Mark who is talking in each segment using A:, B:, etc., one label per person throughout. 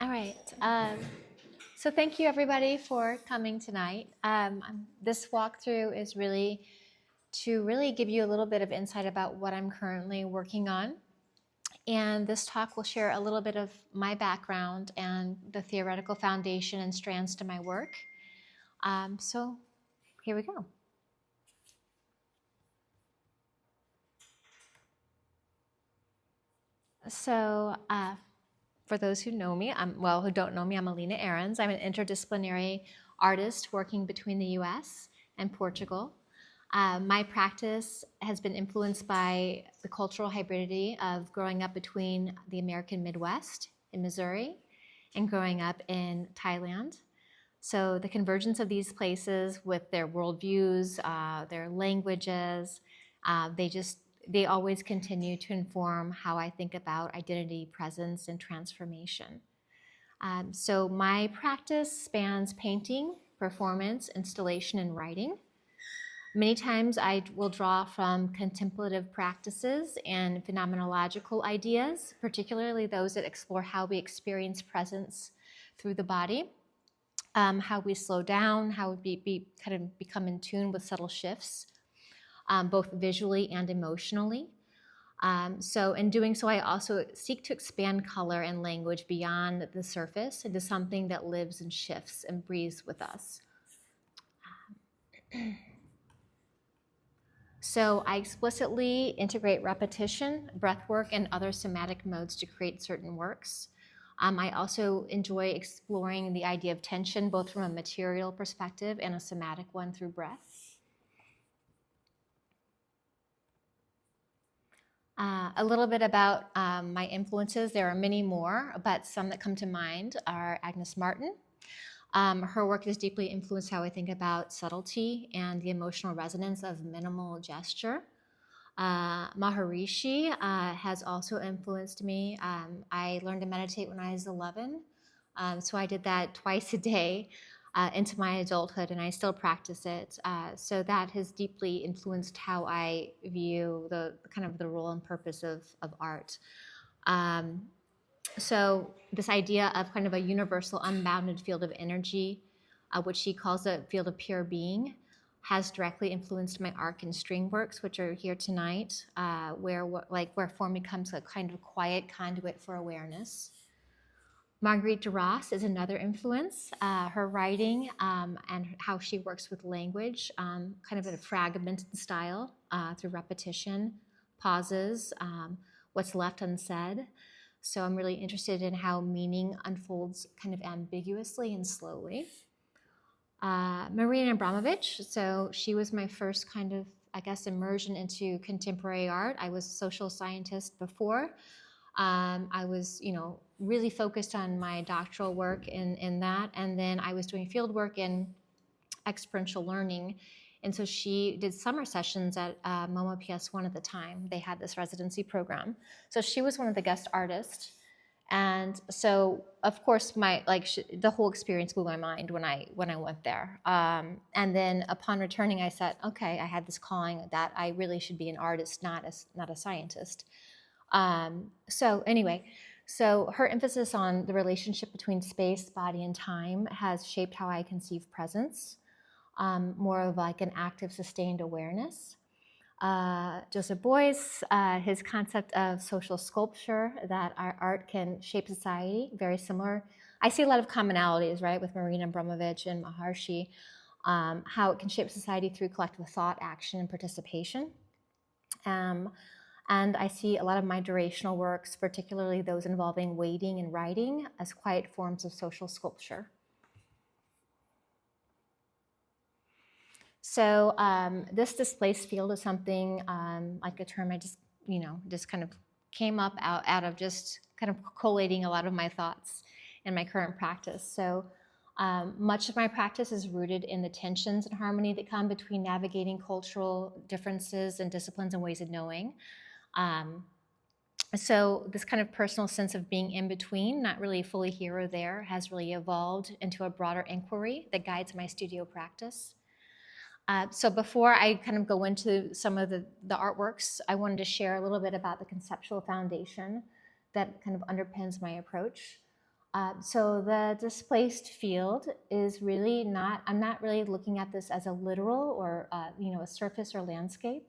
A: All right. So thank you everybody for coming tonight. This walkthrough is really to give you a little bit of insight about what I'm currently working on. And this talk will share a little bit of my background and the theoretical foundation and strands to my work. So here we go. So for those who know me, who don't know me, I'm Alena Ahrens. I'm an interdisciplinary artist working between the US and Portugal. My practice has been influenced by the cultural hybridity of growing up between the American Midwest in Missouri and growing up in Thailand. So the convergence of these places with their worldviews, their languages, they always continue to inform how I think about identity, presence, and transformation. So my practice spans painting, performance, installation, and writing. Many times I will draw from contemplative practices and phenomenological ideas, particularly those that explore how we experience presence through the body, how we slow down, how we kind of become in tune with subtle shifts, both visually and emotionally. So in doing so, I also seek to expand color and language beyond the surface into something that lives and shifts and breathes with us. So I explicitly integrate repetition, breath work, and other somatic modes to create certain works. I also enjoy exploring the idea of tension, both from a material perspective and a somatic one through breath. A little bit about my influences. There are many more, but some that come to mind are Agnes Martin. Her work has deeply influenced how I think about subtlety and the emotional resonance of minimal gesture. Maharishi has also influenced me. I learned to meditate when I was 11, so I did that twice a day into my adulthood, and I still practice it. So that has deeply influenced how I view the kind of the role and purpose of art. So this idea of kind of a universal, unbounded field of energy, which she calls a field of pure being, has directly influenced my arc and string works, which are here tonight, where form becomes a kind of quiet conduit for awareness. Marguerite Duras is another influence. Her writing and how she works with language, kind of in a fragmented style through repetition, pauses, what's left unsaid. So I'm really interested in how meaning unfolds kind of ambiguously and slowly. Marina Abramovich, so she was my first kind of, I guess, immersion into contemporary art. I was a social scientist before. I was, really focused on my doctoral work in that, and then I was doing field work in experiential learning. And so she did summer sessions at MoMA PS1 at the time. They had this residency program. So she was one of the guest artists. And so, of course, the whole experience blew my mind when I went there. And then upon returning, I said, okay, I had this calling that I really should be an artist, not a scientist. So her emphasis on the relationship between space, body, and time has shaped how I conceive presence, more of like an active, sustained awareness. Joseph Beuys, his concept of social sculpture, that our art can shape society, very similar. I see a lot of commonalities, right, with Marina Abramovich and Maharishi, how it can shape society through collective thought, action, and participation. And I see a lot of my durational works, particularly those involving waiting and writing, as quiet forms of social sculpture. So this displaced field is something like a term I just kind of came up out of just kind of collating a lot of my thoughts in my current practice. So much of my practice is rooted in the tensions and harmony that come between navigating cultural differences and disciplines and ways of knowing. So this kind of personal sense of being in between, not really fully here or there, has really evolved into a broader inquiry that guides my studio practice. So before I kind of go into some of the artworks, I wanted to share a little bit about the conceptual foundation that kind of underpins my approach. So the displaced field is really not, I'm not really looking at this as a literal or, a surface or landscape.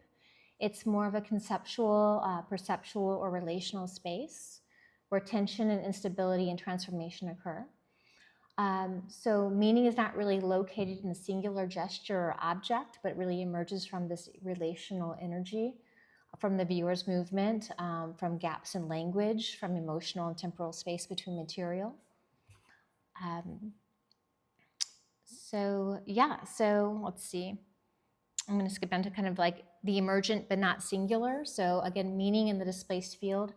A: It's more of a conceptual, perceptual, or relational space where tension and instability and transformation occur. So meaning is not really located in a singular gesture or object, but really emerges from this relational energy, from the viewer's movement, from gaps in language, from emotional and temporal space between material. So let's see. I'm going to skip down to kind of like the emergent but not singular. So again, meaning in the displaced field,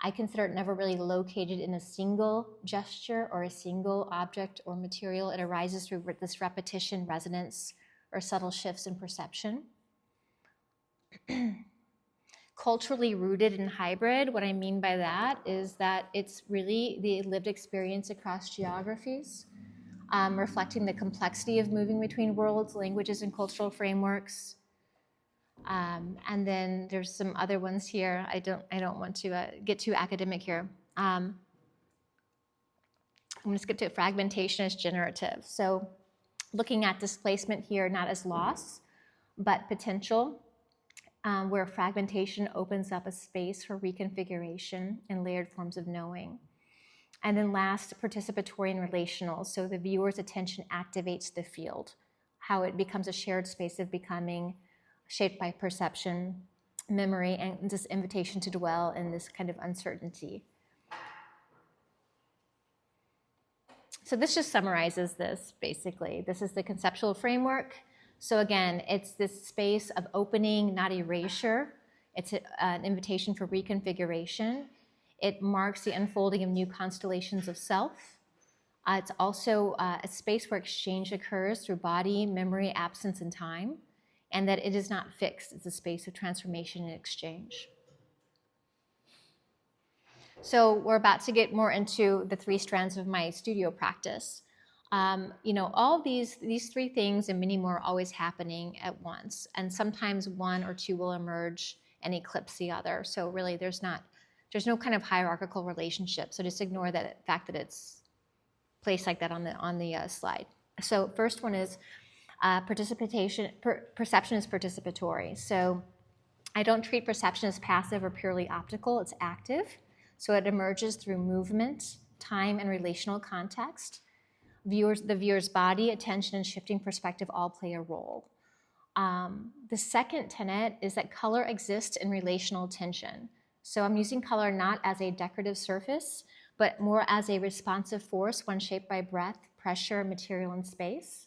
A: I consider it never really located in a single gesture or a single object or material. It arises through this repetition, resonance, or subtle shifts in perception. Culturally rooted and hybrid, what I mean by that is that it's really the lived experience across geographies, reflecting the complexity of moving between worlds, languages, and cultural frameworks. And then there's some other ones here. I don't want to get too academic here. I'm going to skip to fragmentation as generative. So looking at displacement here not as loss, but potential, where fragmentation opens up a space for reconfiguration and layered forms of knowing. And then last, participatory and relational. So the viewer's attention activates the field, how it becomes a shared space of becoming, shaped by perception, memory, and this invitation to dwell in this kind of uncertainty. So this just summarizes this, basically. This is the conceptual framework. So again, it's this space of opening, not erasure. It's an invitation for reconfiguration. It marks the unfolding of new constellations of self. It's also a space where exchange occurs through body, memory, absence, and time, and that it is not fixed. It's a space of transformation and exchange. So we're about to get more into the 3 strands of my studio practice. All these 3 things and many more are always happening at once, and sometimes 1 or 2 will emerge and eclipse the other. So really, there's no kind of hierarchical relationship. So just ignore that fact that it's placed like that on the slide. So first one is participation. Perception is participatory. So I don't treat perception as passive or purely optical. It's active. So it emerges through movement, time, and relational context. The viewer's body, attention, and shifting perspective all play a role. The second tenet is that color exists in relational tension. So I'm using color not as a decorative surface, but more as a responsive force, one shaped by breath, pressure, material, and space.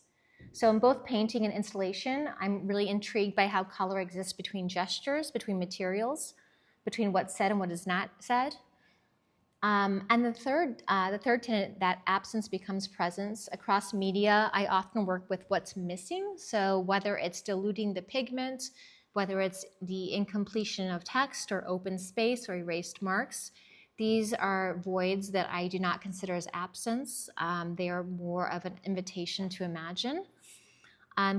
A: So in both painting and installation, I'm really intrigued by how color exists between gestures, between materials, between what's said and what is not said. And the third tenet, that absence becomes presence. Across media, I often work with what's missing. So whether it's diluting the pigment, whether it's the incompletion of text or open space or erased marks, these are voids that I do not consider as absence. They are more of an invitation to imagine.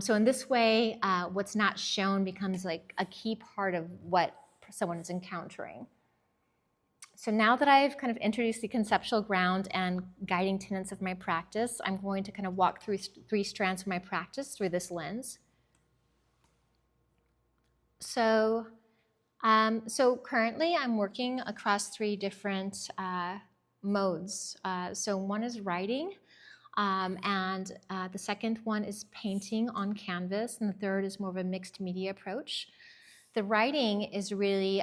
A: So in this way, what's not shown becomes like a key part of what someone is encountering. So now that I've kind of introduced the conceptual ground and guiding tenets of my practice, I'm going to kind of walk through 3 strands of my practice through this lens. So currently I'm working across 3 different modes. So one is writing, and the second one is painting on canvas, and the third is more of a mixed media approach. The writing is really,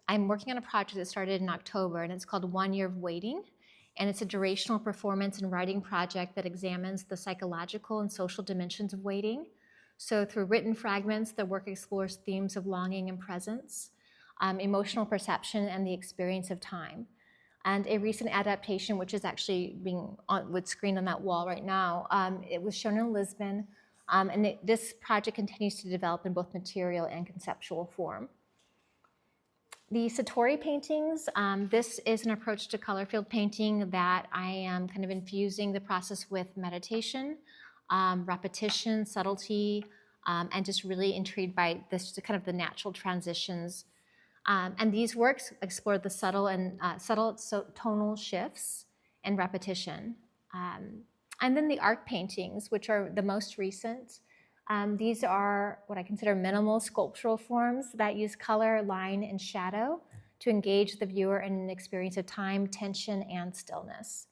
A: I'm working on a project that started in October, and it's called 1 Year of Waiting, and it's a durational performance and writing project that examines the psychological and social dimensions of waiting. So through written fragments, the work explores themes of longing and presence, emotional perception, and the experience of time. And a recent adaptation, which is actually being screened on that wall right now, it was shown in Lisbon, and this project continues to develop in both material and conceptual form. The Satori paintings, this is an approach to color field painting that I am kind of infusing the process with meditation, repetition, subtlety, and just really intrigued by this kind of the natural transitions. And these works explore the subtle tonal shifts and repetition. And then the arc paintings, which are the most recent. These are what I consider minimal sculptural forms that use color, line, and shadow to engage the viewer in an experience of time, tension, and stillness.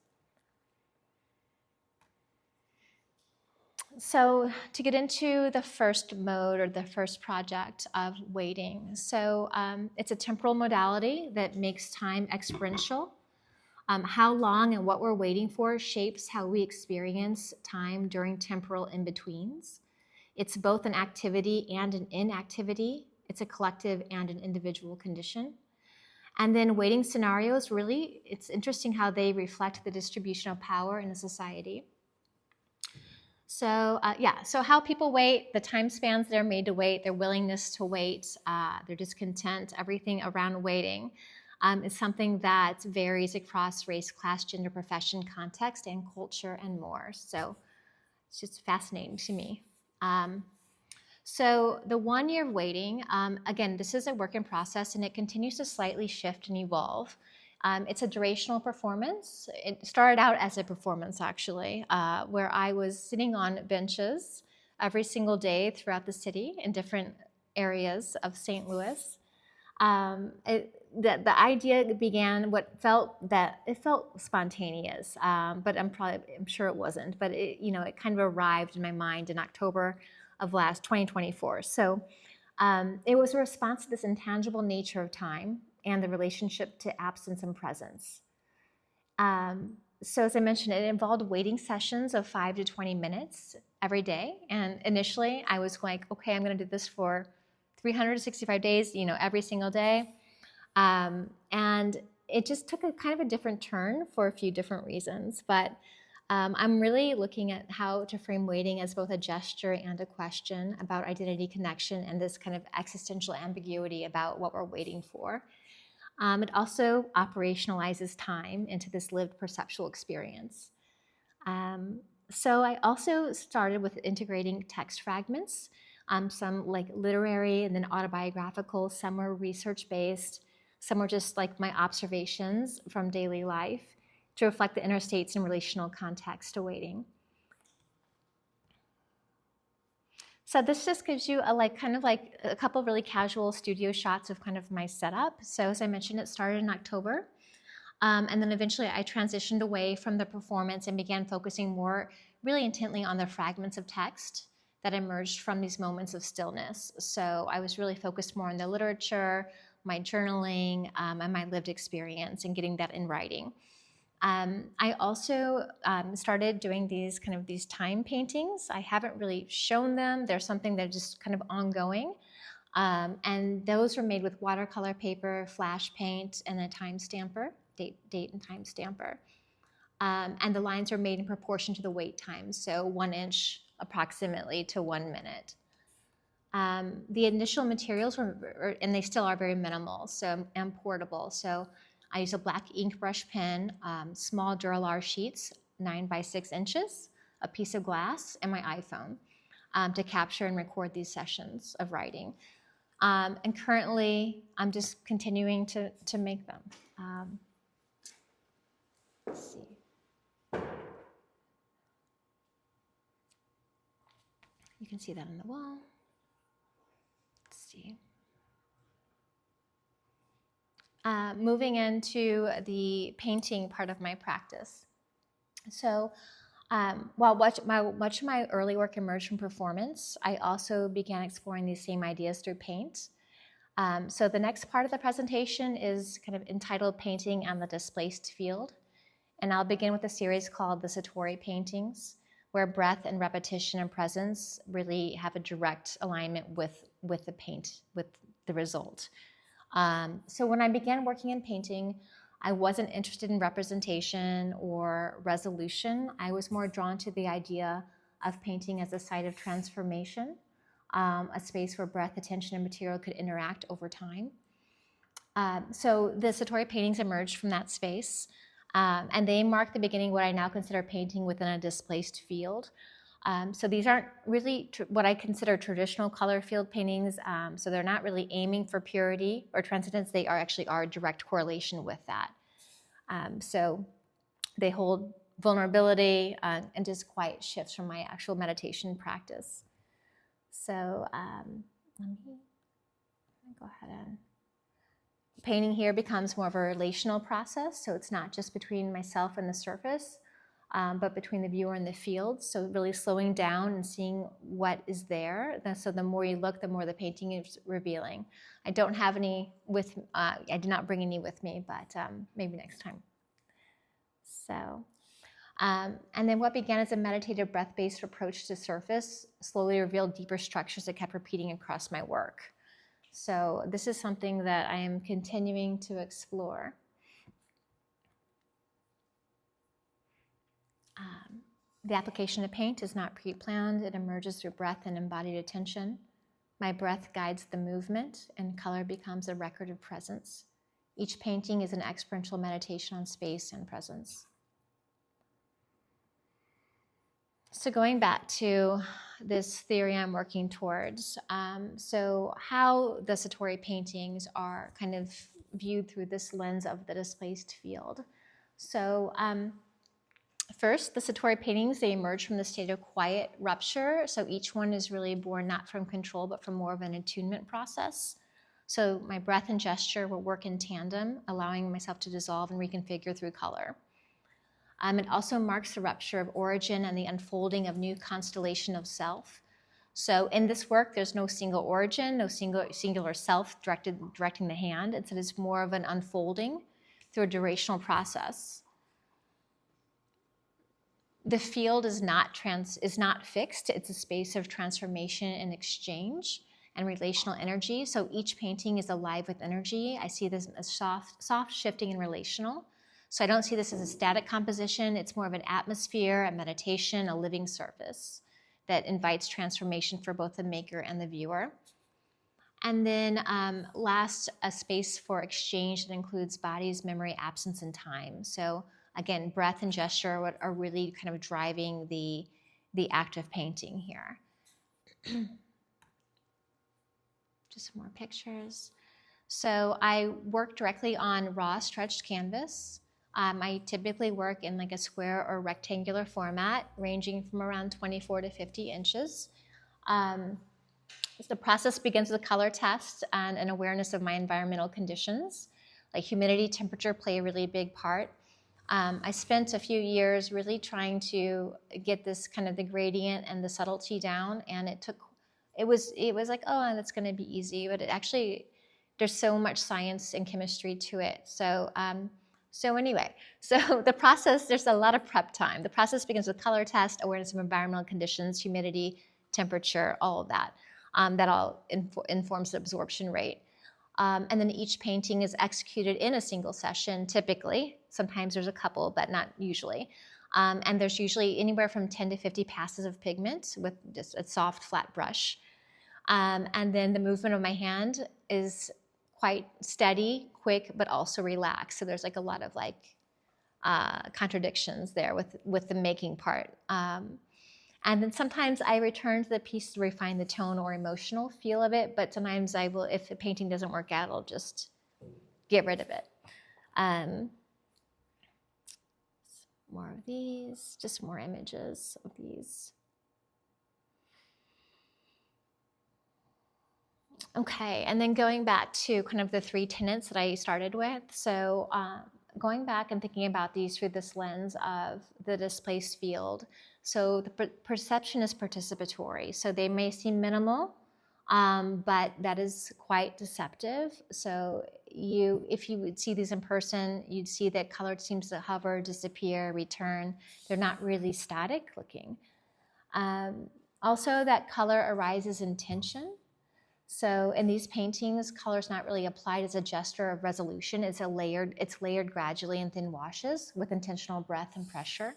A: So to get into the first mode or the first project of waiting. So it's a temporal modality that makes time experiential. How long and what we're waiting for shapes how we experience time during temporal in-betweens. It's both an activity and an inactivity. It's a collective and an individual condition. And then waiting scenarios, really, it's interesting how they reflect the distribution of power in a society. So so how people wait, the time spans they're made to wait, their willingness to wait, their discontent, everything around waiting is something that varies across race, class, gender, profession, context, and culture, and more. So it's just fascinating to me. So the 1 year of waiting, again, this is a work in process and it continues to slightly shift and evolve. It's a durational performance. It started out as a performance, actually, where I was sitting on benches every single day throughout the city in different areas of St. Louis. The idea began it felt spontaneous, but I'm sure it wasn't. But it kind of arrived in my mind in October of 2024. So it was a response to this intangible nature of time and the relationship to absence and presence. So as I mentioned, it involved waiting sessions of 5 to 20 minutes every day. And initially I was like, okay, I'm going to do this for 365 days, every single day. And it just took a kind of a different turn for a few different reasons. But I'm really looking at how to frame waiting as both a gesture and a question about identity connection and this kind of existential ambiguity about what we're waiting for. It also operationalizes time into this lived perceptual experience. So I also started with integrating text fragments, some like literary and then autobiographical, some were research-based, some were just like my observations from daily life to reflect the inner states and relational context to waiting. So this just gives you kind of like a couple of really casual studio shots of kind of my setup. So as I mentioned, it started in October. And then eventually I transitioned away from the performance and began focusing more really intently on the fragments of text that emerged from these moments of stillness. So I was really focused more on the literature, my journaling, and my lived experience and getting that in writing. I also started doing these time paintings. I haven't really shown them. They're something that are just kind of ongoing. And those were made with watercolor paper, flash paint, and a time stamper, date and time stamper. And the lines are made in proportion to the wait time, so 1 inch approximately to 1 minute. The initial materials were, and they still are, very minimal, and portable. So I use a black ink brush pen, small Duralar sheets, 9 by 6 inches, a piece of glass, and my iPhone to capture and record these sessions of writing. And currently, I'm just continuing to make them. Let's see. You can see that on the wall. Let's see. Moving into the painting part of my practice. So while much of my early work emerged from performance, I also began exploring these same ideas through paint. So the next part of the presentation is kind of entitled Painting and the Displaced Field. And I'll begin with a series called the Satori paintings, where breath and repetition and presence really have a direct alignment with the paint, with the result. So when I began working in painting, I wasn't interested in representation or resolution. I was more drawn to the idea of painting as a site of transformation, a space where breath, attention, and material could interact over time. So the Satori paintings emerged from that space, and they mark the beginning of what I now consider painting within a displaced field. So these aren't really what I consider traditional color field paintings, so they're not really aiming for purity or transcendence. They are actually a direct correlation with that. So They hold vulnerability and just quiet shifts from my actual meditation practice. So let me go ahead and painting here becomes more of a relational process. So it's not just between myself and the surface, but between the viewer and the field. So really slowing down and seeing what is there. So the more you look, the more the painting is revealing. I don't have any with, I did not bring any with me, but maybe next time. So, and then what began as a meditative breath-based approach to surface slowly revealed deeper structures that kept repeating across my work. So this is something that I am continuing to explore. The application of paint is not pre-planned. It emerges through breath and embodied attention. My breath guides the movement, and color becomes a record of presence. Each painting is an experiential meditation on space and presence. So going back to this theory I'm working towards, so how the Satori paintings are kind of viewed through this lens of the displaced field. So first, the Satori paintings, they emerge from the state of quiet rupture. So each one is really born not from control, but from more of an attunement process. So my breath and gesture will work in tandem, allowing myself to dissolve and reconfigure through color. It also marks the rupture of origin and the unfolding of new constellation of self. So in this work, there's no single origin, no singular self directing the hand. Instead, it's more of an unfolding through a durational process. The field is not fixed. It's a space of transformation and exchange and relational energy. So each painting is alive with energy. I see this as soft shifting and relational. So I don't see this as a static composition. It's more of an atmosphere, a meditation, a living surface that invites transformation for both the maker and the viewer. And then last, a space for exchange that includes bodies, memory, absence, and time. So again, breath and gesture are really kind of driving the act of painting here. Just some more pictures. So I work directly on raw stretched canvas. I typically work in like a square or rectangular format, ranging from around 24 to 50 inches. The process begins with a color test and an awareness of my environmental conditions. Like humidity, temperature play a really big part. I spent a few years really trying to get this kind of the gradient and the subtlety down, and it was like, oh, that's going to be easy, but it actually, there's so much science and chemistry to it. So anyway, so the process, there's a lot of prep time. The process begins with color test, awareness of environmental conditions, humidity, temperature, all of that. That all informs the absorption rate. And then each painting is executed in a single session, typically. Sometimes there's a couple, but not usually. And there's usually anywhere from 10 to 50 passes of pigment with just a soft, flat brush. And then the movement of my hand is quite steady, quick, but also relaxed. So there's like a lot of like contradictions there with the making part. And then sometimes I return to the piece to refine the tone or emotional feel of it, but sometimes I will, if the painting doesn't work out, I'll just get rid of it. More of these, just more images of these. Okay, and then going back to kind of the three tenets that I started with. So going back and thinking about these through this lens of the displaced field. So the perception is participatory. So they may seem minimal, but that is quite deceptive. So if you would see these in person, you'd see that color seems to hover, disappear, return. They're not really static looking. Also, that color arises in tension. So in these paintings, color is not really applied as a gesture of resolution. It's layered gradually in thin washes with intentional breath and pressure.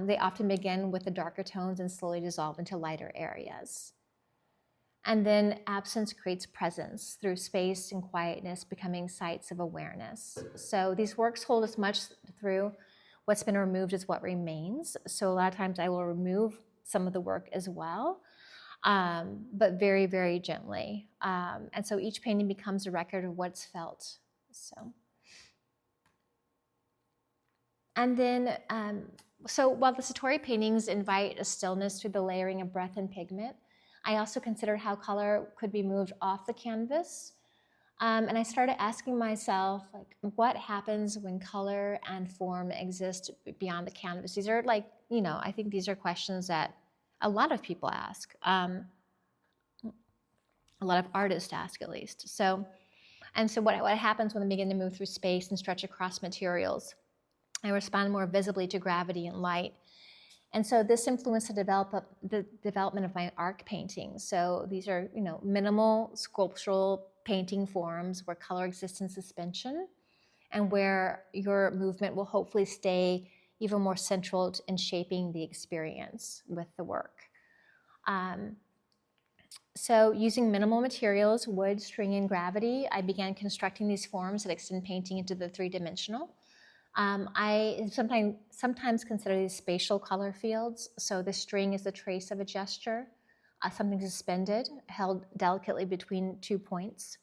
A: They often begin with the darker tones and slowly dissolve into lighter areas. And then absence creates presence through space and quietness, becoming sites of awareness. So these works hold as much through what's been removed as what remains. So a lot of times I will remove some of the work as well, but very, very gently. And so each painting becomes a record of what's felt. So. And then, so while the Satori paintings invite a stillness through the layering of breath and pigment, I also considered how color could be moved off the canvas. And I started asking myself, like, what happens when color and form exist beyond the canvas? These are like, I think these are questions that a lot of people ask, a lot of artists ask at least. So what happens when they begin to move through space and stretch across materials? I respond more visibly to gravity and light. And so this influenced the development of my arc paintings. So these are, minimal sculptural painting forms where color exists in suspension and where your movement will hopefully stay even more central in shaping the experience with the work. So using minimal materials, wood, string, and gravity, I began constructing these forms that extend painting into the three-dimensional. I sometimes consider these spatial color fields. So the string is the trace of a gesture, something suspended, held delicately between 2 points.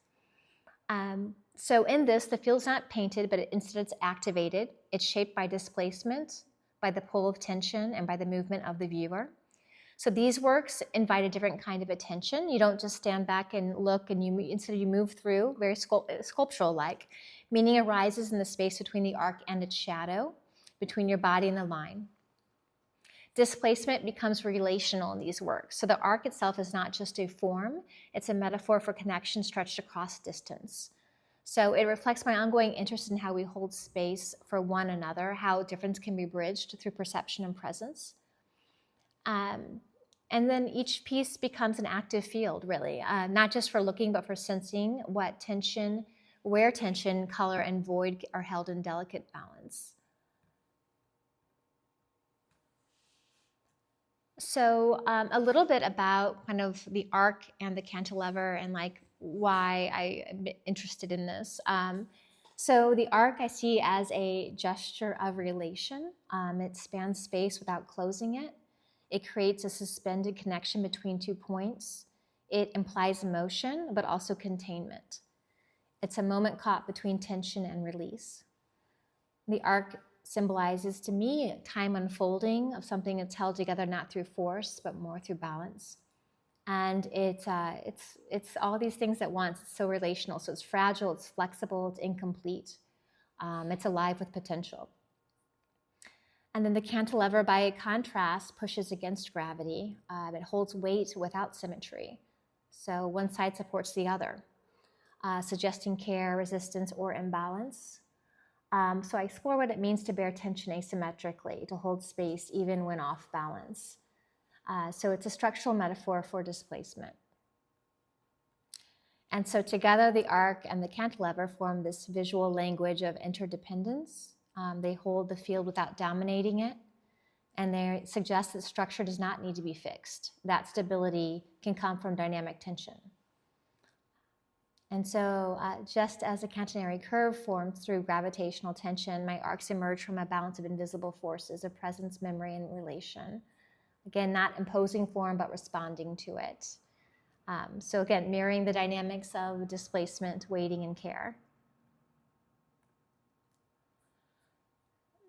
A: So in this, the field's not painted, but instead it's activated. It's shaped by displacement, by the pull of tension, and by the movement of the viewer. So these works invite a different kind of attention. You don't just stand back and look, and instead you move through, very sculptural-like. Meaning arises in the space between the arc and its shadow, between your body and the line. Displacement becomes relational in these works. So the arc itself is not just a form, it's a metaphor for connection stretched across distance. So it reflects my ongoing interest in how we hold space for one another, how difference can be bridged through perception and presence. And then each piece becomes an active field, really, not just for looking, but for sensing where tension, color, and void are held in delicate balance. So a little bit about kind of the arc and the cantilever and like why I'm interested in this. So the arc I see as a gesture of relation. It spans space without closing it. It creates a suspended connection between 2 points. It implies motion, but also containment. It's a moment caught between tension and release. The arc symbolizes to me time unfolding of something that's held together not through force, but more through balance. And it's all these things at once. It's so relational. So it's fragile, it's flexible, it's incomplete. It's alive with potential. And then the cantilever, by contrast, pushes against gravity. It holds weight without symmetry. So one side supports the other, suggesting care, resistance, or imbalance. So I explore what it means to bear tension asymmetrically, to hold space even when off balance. So it's a structural metaphor for displacement. And so together, the arc and the cantilever form this visual language of interdependence. They hold the field without dominating it, and they suggest that structure does not need to be fixed. That stability can come from dynamic tension. And so just as a catenary curve forms through gravitational tension, my arcs emerge from a balance of invisible forces of presence, memory, and relation. Again, not imposing form, but responding to it. So again, mirroring the dynamics of displacement, waiting, and care.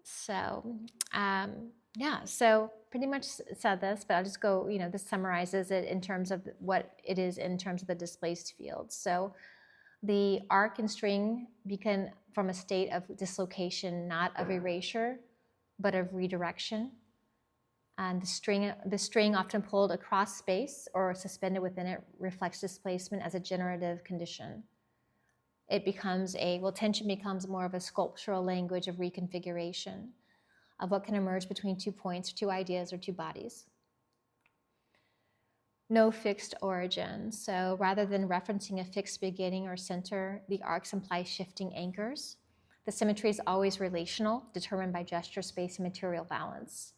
A: So, so pretty much said this, but I'll just go, this summarizes it in terms of what it is in terms of the displaced field. So the arc and string begin from a state of dislocation, not of erasure, but of redirection. And the string often pulled across space or suspended within it reflects displacement as a generative condition. Tension becomes more of a sculptural language of reconfiguration, of what can emerge between 2 points, 2 ideas, or 2 bodies. No fixed origin. So rather than referencing a fixed beginning or center, the arcs imply shifting anchors. The symmetry is always relational, determined by gesture, space, and material balance.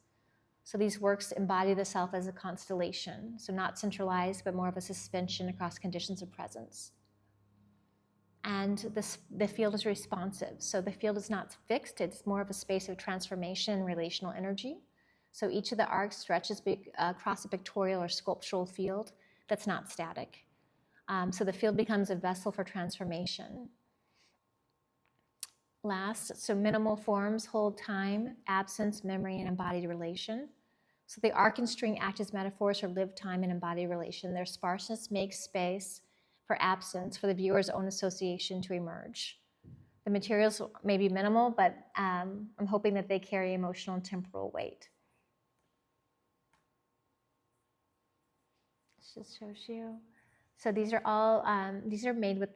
A: So these works embody the self as a constellation, so not centralized, but more of a suspension across conditions of presence. And the field is responsive. So the field is not fixed, it's more of a space of transformation and relational energy. So each of the arcs stretches across a pictorial or sculptural field that's not static. So the field becomes a vessel for transformation. last. So minimal forms hold time, absence, memory, and embodied relation. So the arc and string act as metaphors for lived time and embodied relation. Their sparseness makes space for absence, for the viewer's own association to emerge. The materials may be minimal, but I'm hoping that they carry emotional and temporal weight. This just shows you. So these are all, these are made with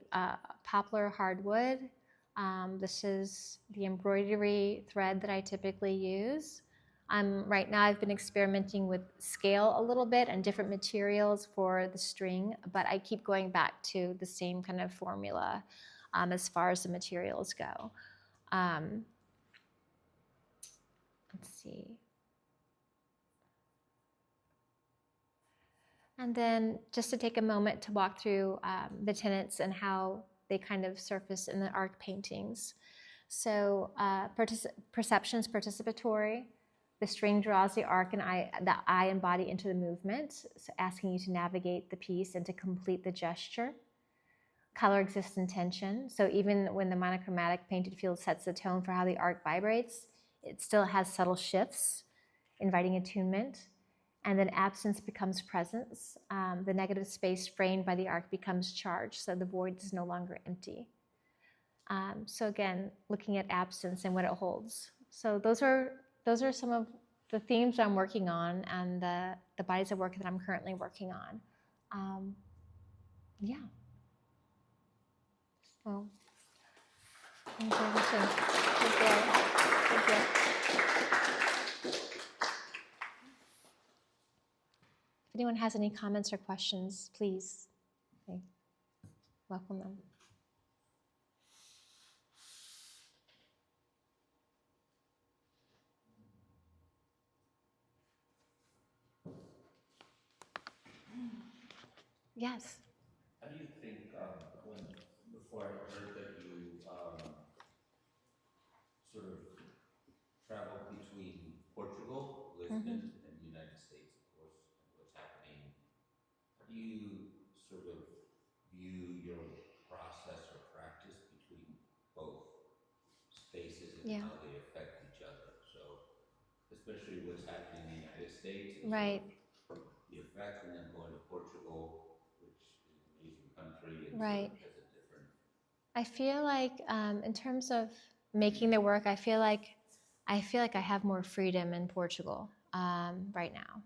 A: poplar hardwood. This is the embroidery thread that I typically use. Right now I've been experimenting with scale a little bit and different materials for the string, but I keep going back to the same kind of formula as far as the materials go. Let's see. And then just to take a moment to walk through the tenets and how they kind of surface in the arc paintings. So perception is participatory. The string draws the arc and I embody into the movement, so asking you to navigate the piece and to complete the gesture. Color exists in tension. So even when the monochromatic painted field sets the tone for how the arc vibrates, it still has subtle shifts, inviting attunement. And then absence becomes presence. The negative space framed by the arc becomes charged, so the void is no longer empty. So again, looking at absence and what it holds. So those are some of the themes I'm working on and the bodies of work that I'm currently working on. Yeah. So thank you. Thank you. If anyone has any comments or questions, please welcome them. Yes.
B: How do you think, before I heard that you sort of traveled between Portugal, Lisbon, and the United States, of course, and what's happening, how do you sort of view your process or practice between both spaces and how they affect each other? So, especially what's happening in the United States and
A: Right.
B: sort of the effect, and then going to Portugal, which is an amazing country and
A: Right.
B: sort of has a different.
A: I feel like in terms of making the work, I feel like I have more freedom in Portugal right now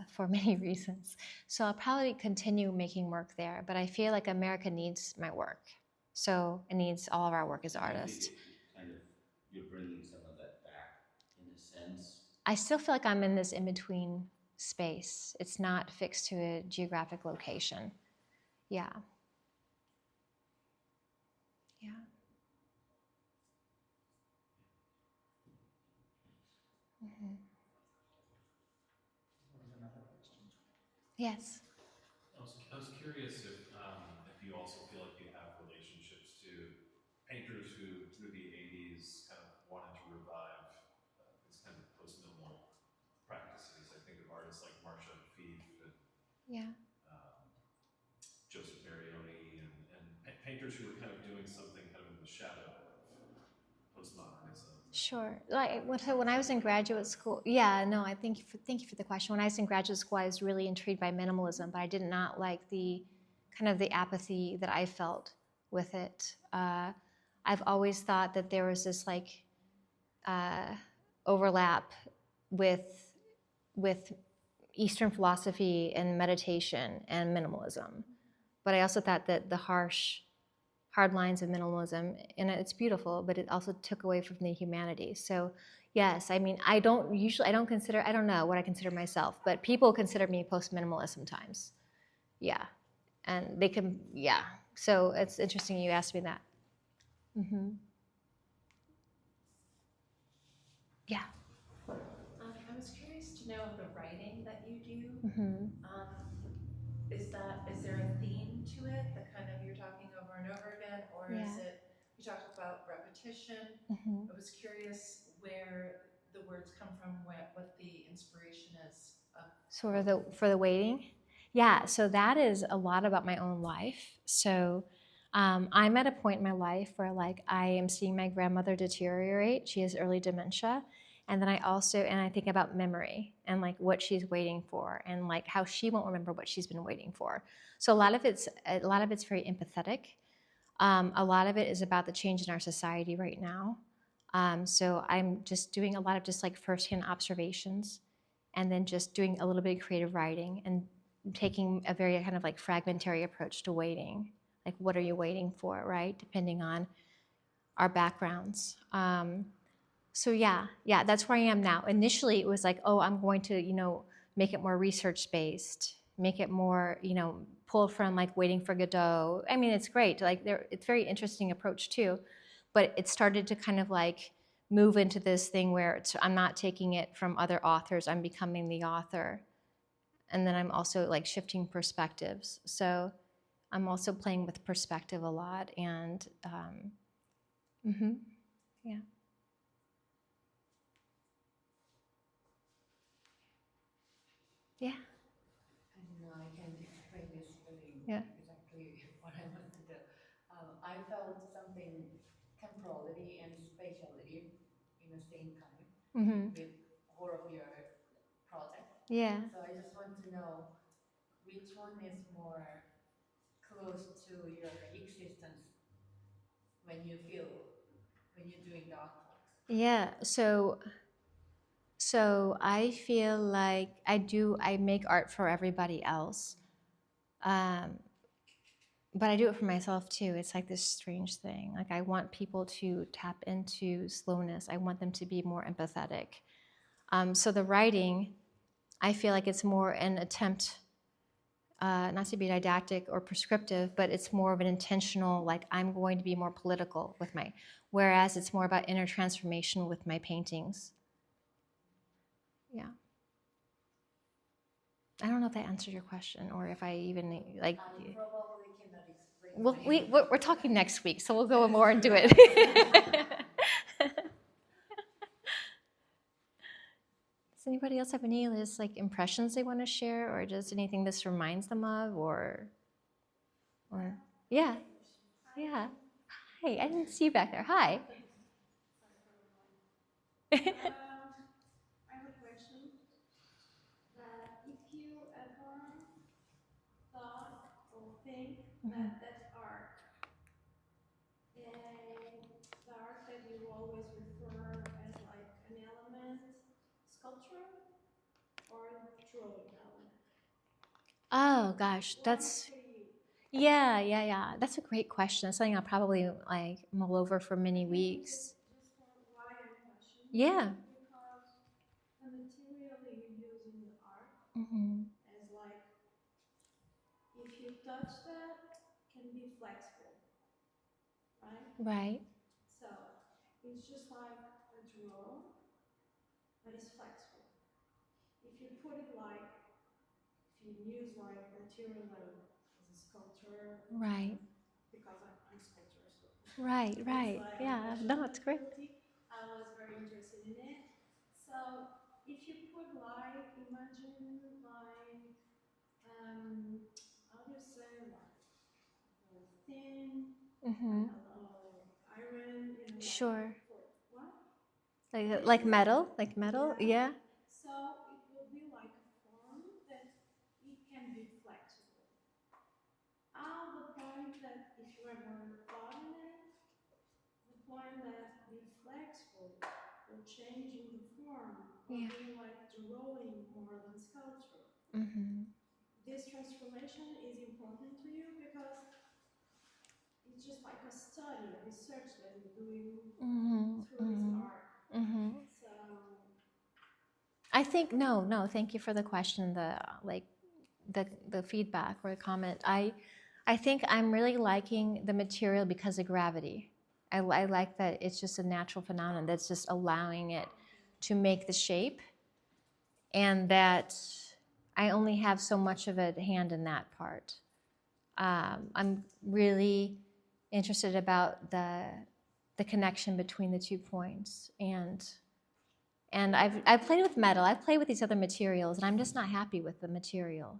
A: for many reasons. So I'll probably continue making work there, but I feel like America needs my work. So it needs all of our work as artists.
B: You're bringing some of that back in a sense.
A: I still feel like I'm in this in-between space. It's not fixed to a geographic location. Yeah. Yeah. Mm-hmm.
C: Another question.
A: Yes.
D: I was curious if you also feel like you have relationships to painters who, through the 80s, kind of wanted to revive these kind of post-minimal practices. I think of artists like Marcia Fief and
A: Yeah.
D: Joseph Marioni and painters who were kind of doing something kind of in the shadow of postmodernism.
A: Sure. Like when I was in graduate school, I thank you for the question. When I was in graduate school, I was really intrigued by minimalism, but I did not like the kind of the apathy that I felt with it. I've always thought that there was this like overlap with Eastern philosophy and meditation and minimalism, but I also thought that the hard lines of minimalism, and it's beautiful, but it also took away from the humanity. So yes, I mean, I don't know what I consider myself, but people consider me post-minimalist sometimes. Yeah. And they can, yeah. So it's interesting you asked me that. Mm-hmm. Yeah.
E: I was curious to know the writing that you do.
A: Mm-hmm.
E: Is there a theme to it that kind of you're talking over and over again, or is it, you talked about repetition.
A: Mm-hmm.
E: I was curious where the words come from, what the inspiration is.
A: For the waiting? Yeah, so that is a lot about my own life. So I'm at a point in my life where like I am seeing my grandmother deteriorate. She has early dementia. And then I think about memory and like what she's waiting for and like how she won't remember what she's been waiting for. So a lot of it's very empathetic. A lot of it is about the change in our society right now. So I'm just doing a lot of just like firsthand observations and then just doing a little bit of creative writing and taking a very kind of like fragmentary approach to waiting. Like, what are you waiting for, right? Depending on our backgrounds. So yeah, that's where I am now. Initially, it was like, oh, I'm going to, make it more research-based, make it more, pull from like Waiting for Godot. I mean, it's great. Like, it's very interesting approach too, but it started to kind of like move into this thing where I'm not taking it from other authors. I'm becoming the author, and then I'm also like shifting perspectives. So I'm also playing with perspective a lot, and yeah. Yeah.
C: I don't know, I can explain this feeling
A: Yeah.
C: exactly what I want to do. I felt something temporality and spatiality in the same time with all of your project.
A: Yeah.
C: So I just want to know which one is more close to your existence when you're doing the artworks.
A: Yeah. So I feel like I make art for everybody else. But I do it for myself too. It's like this strange thing. Like, I want people to tap into slowness. I want them to be more empathetic. So the writing, I feel like it's more an attempt, not to be didactic or prescriptive, but it's more of an intentional, like, I'm going to be more political with whereas it's more about inner transformation with my paintings. Yeah. I don't know if that answered your question or if I even like.
C: I probably cannot explain.
A: Well, we're talking next week, so we'll go more into it. Does anybody else have any like impressions they want to share, or just anything this reminds them of, or yeah. Hi, I didn't see you back there. Hi.
F: I have a question. That if you ever thought or think that art, and the art that you always refer as like an element, sculpture or drawing element.
A: Oh gosh, that's yeah. That's a great question. It's something I'll probably like mull over for many weeks.
F: Just why I'm questioning.
A: Yeah.
F: Because the material you use in the art is like, if you touch that, can be flexible, right?
A: Right.
F: So it's just like a draw, but it's flexible. If you put it like, if you use like material as a sculpture,
A: Right.
F: because I'm a sculptor, so
A: Right.
F: like
A: Yeah. No, it's great.
F: I was very interested in it. So if you put like, imagine like, how do you say, like thin, a little iron,
A: Sure.
F: what?
A: Like metal, yeah.
F: So it will be like a form that it can be flexible. The point that if you ever thought in it, the point that be flexible or changing the form or being like drawing more than sculpture. This transformation is important to you because it's just like a study, a research that you're doing through this art. So
A: I think no. Thank you for the question. The feedback or the comment. I think I'm really liking the material because of gravity. I like that it's just a natural phenomenon that's just allowing it to make the shape, and that I only have so much of a hand in that part. I'm really interested about the connection between the 2 points, and I've played with metal. I've played with these other materials, and I'm just not happy with the material.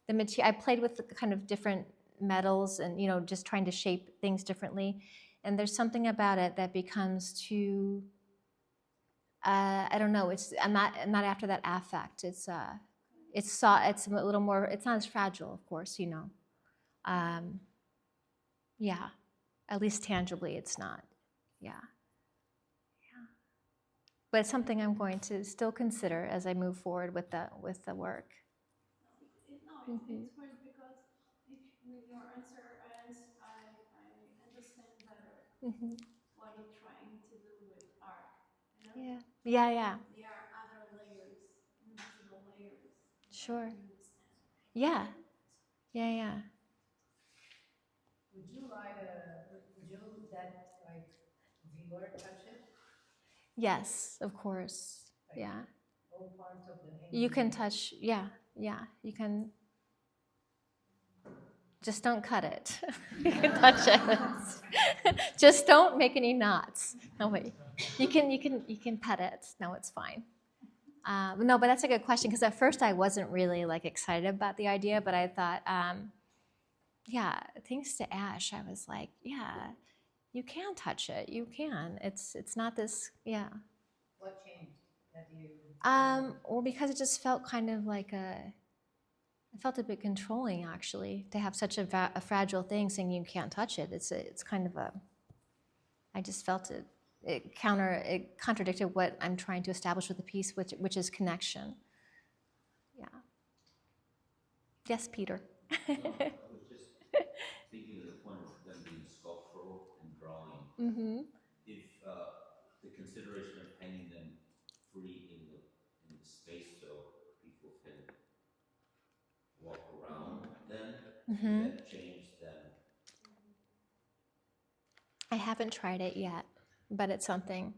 A: I played with the kind of different metals and, you know, just trying to shape things differently. And there's something about it that becomes too, I don't know, I'm not after that affect. It's a little more, it's not as fragile, of course, you know. Yeah, at least tangibly it's not. Yeah. But it's something I'm going to still consider as I move forward with the work.
F: It's great because with your answer, I understand better what you're trying to do with art. You know?
A: Yeah.
F: There are other layers, invisible layers.
A: Sure.
F: You understand.
A: Yeah.
C: Would you let like viewer touch it?
A: Yes, of course.
C: Like,
A: Yeah.
C: all parts of the
A: You can touch, yeah, you can. Just don't cut it. You can touch it. Just don't make any knots. No, wait. You can pet it. No, it's fine. No, but that's a good question, because at first I wasn't really like excited about the idea, but I thought, yeah, thanks to Ash, I was like, yeah, you can touch it. You can. It's not this, yeah.
C: What changed that you?
A: Well, because it just felt kind of like I felt a bit controlling, actually, to have such a fragile thing saying you can't touch it. It's kind of I just felt it contradicted what I'm trying to establish with the piece, which is connection. Yeah. Yes, Peter.
B: I was just thinking of the point of them being sculptural and drawing. If the consideration of hanging them free in the space so people can walk around them, does that change them?
A: I haven't tried it yet, but it's something.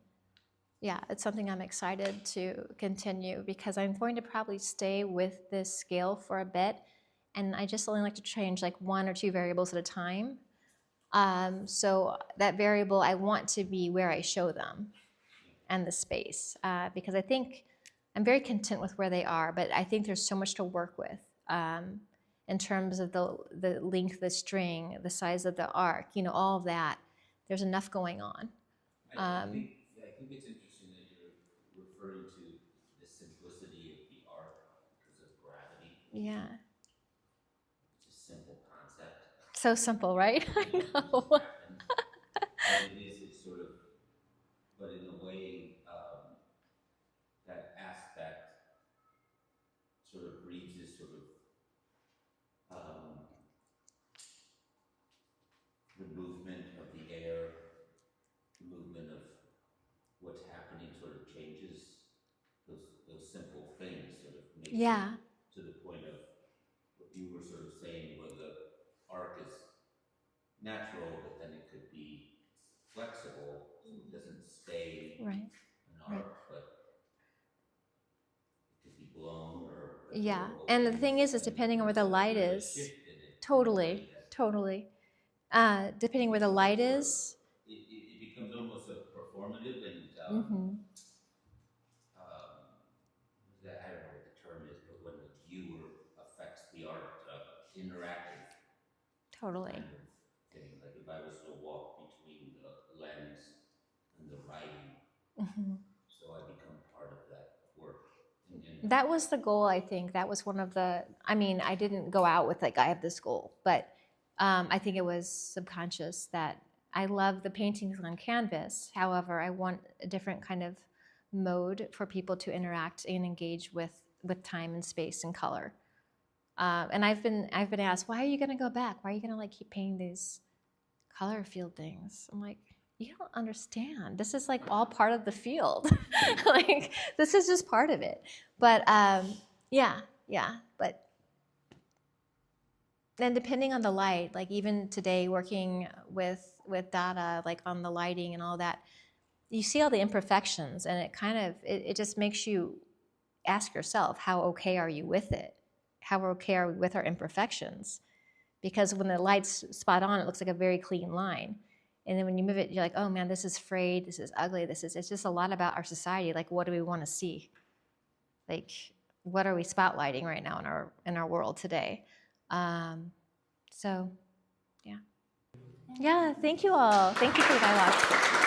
A: Yeah, it's something I'm excited to continue, because I'm going to probably stay with this scale for a bit, and I just only like to change like 1 or 2 variables at a time. So that variable I want to be where I show them and the space, because I think I'm very content with where they are, but I think there's so much to work with in terms of the length of the string, the size of the arc, you know, all of that. There's enough going on.
B: I think it's interesting that you're referring to the simplicity of the art because of gravity.
A: Yeah.
B: It's a simple concept.
A: So simple, right? I
B: It just
A: know.
B: happens. But it's sort of, but in a way, that aspect sort of breeds this sort of the movement of the air, the movement of what's happening sort of changes those simple things, sort of makes
A: Yeah.
B: it to the point of what you were sort of saying, where the arc is natural, but then it could be flexible, so it doesn't stay
A: Right.
B: an arc, but it could be blown or
A: Yeah. And the thing is depending on where the light
B: there's a
A: is.
B: shift in it in a way
A: Totally.
B: that
A: Totally. Depending where the light is.
B: it becomes almost a performative and I don't know what the term is, but when the viewer affects the art, interactive
A: Totally.
B: kind of thing. Like if I was to walk between the lens and the writing, so I become part of that work. And
A: That was the goal, I think. That was one of the, I mean, I didn't go out with like, I have this goal, but I think it was subconscious that I love the paintings on canvas. However, I want a different kind of mode for people to interact and engage with time and space and color. And I've been asked, why are you going to go back? Why are you going to like keep painting these color field things? I'm like, you don't understand. This is like all part of the field. Like this is just part of it. But yeah. But then depending on the light, like even today working with data, like on the lighting and all that, you see all the imperfections, and it kind of it just makes you ask yourself, how okay are you with it? How okay are we with our imperfections? Because when the light's spot on, it looks like a very clean line. And then when you move it, you're like, oh man, this is frayed, this is ugly, it's just a lot about our society. Like, what do we want to see? Like, what are we spotlighting right now in our world today? So Yeah, thank you all. Thank you for the dialogue.